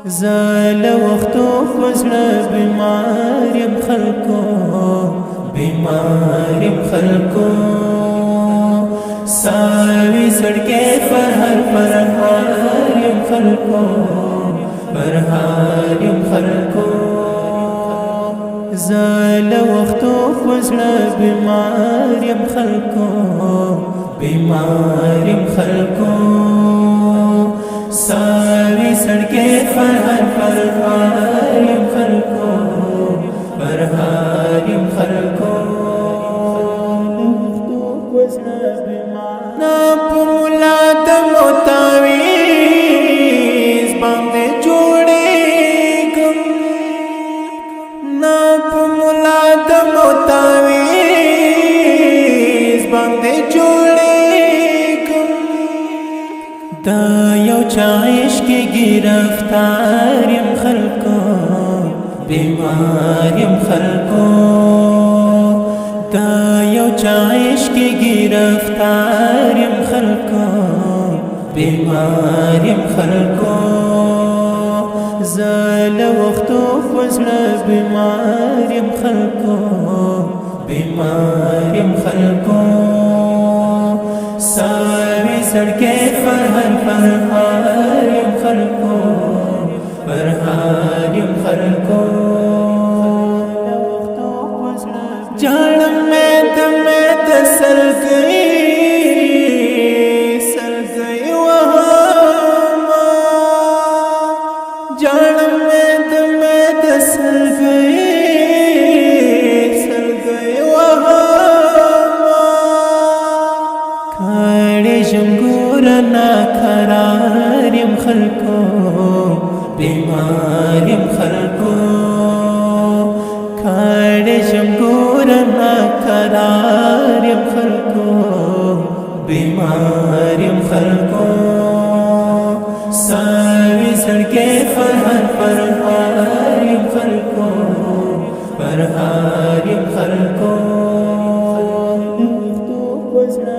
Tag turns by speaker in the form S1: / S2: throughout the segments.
S1: زال وختو فزړه بیماریم خلکو بیماریم خلکو ساوی سڑکے فرحاریم خلکو فرحاریم خلکو زال وختو فزړه بیماریم خلکو بیماریم خلکو ساوی سڑکے فرحاریم خلکو فرحاریم خلکو نا پمولا دمو تاویز باندے جوڑے گم نا پمولا دمو تاویز باندے جوڑے گم دا یو چاہش کی گرفتاریم خلکو بیماریم خلکو دا یو چاہش کی گرفتاریم خلکو بیماریم خلکو زال وختو فزړه بیماریم خلکو بیماریم خلکو ساوی سڑکے فرحاریم خلکو فرحاریم خلکو جانم میں دمت سل گئی وہاں جانم میں دمت سل گئی وہاں کھڑے جنگور نا خراریم خلکو بیماریم خلکو کھڑے جنگور نا خراریم خلکو بیماریم خلکو ساوی سڑکے فرحاریم خلکو فرحاریم خلکو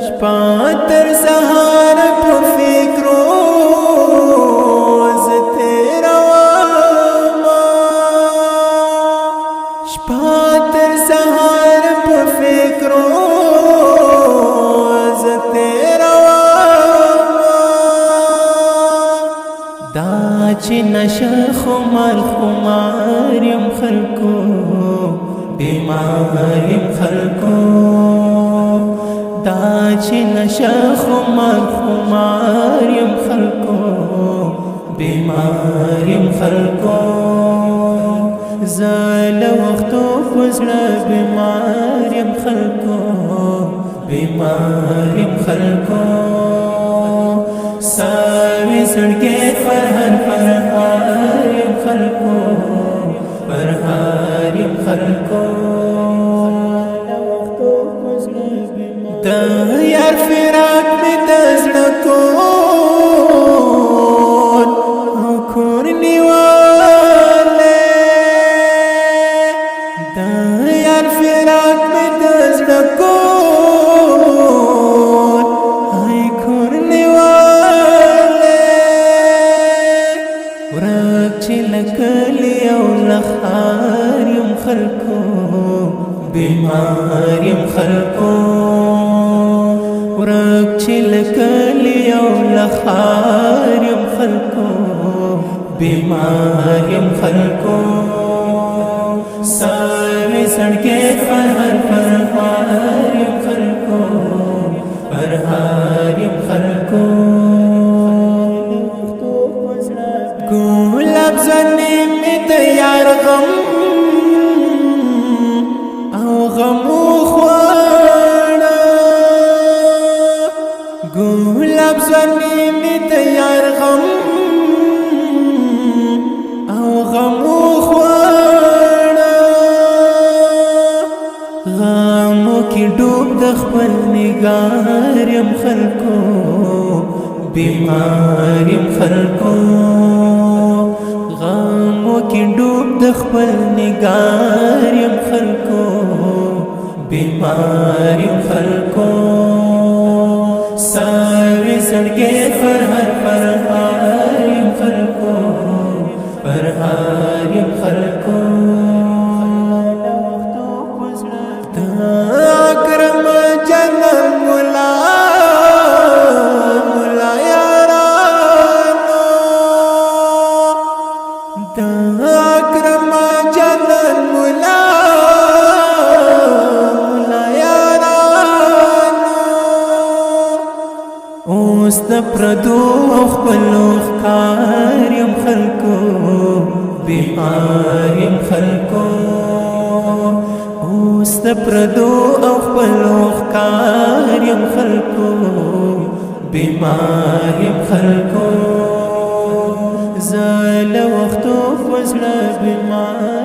S1: شپاتر سہار پو فکرو زتیرا واما شپاتر سہار پو فکرو زتیرا واما دا چی نشخ خماریم خلکو بیماریم خلکو دا چی نشخ خماریم خلکو بیماریم خلکو زال وختو فزړه بیماریم خلکو بیماریم خلکو ساوی سڑکے فرحاریم خلکو فرحاریم خلکو دا یار فراق می دزړکون او کور نیواله دا یار فراق می دزړکون ای کور نیواله ورک چې لکلی او لخاریم خلکو بیماریم خلکو ورک چې لکلی او لخاریم خلکو بیماریم خلکو ساوی سڑکے فرحاریم خلکو فرحاریم خلکو گلاب زنی می تیار غم او غمو خوانا گلاب زنی می تیار غم او غمو خوانا غمو کی ډوب د خپل نگاریم خلکو بیماریم خلکو غمو کی ډوب د خپل نگاریم خلکو بیماریم خلکو ساوی سڑکے فرحاریم خلکو د پردو خپلو ښکار یم خلکو بیمار یم خلکو اوس د پردو خپلو ښکار یم خلکو بیمار یم خلکو زه له وختو په زړه بیمار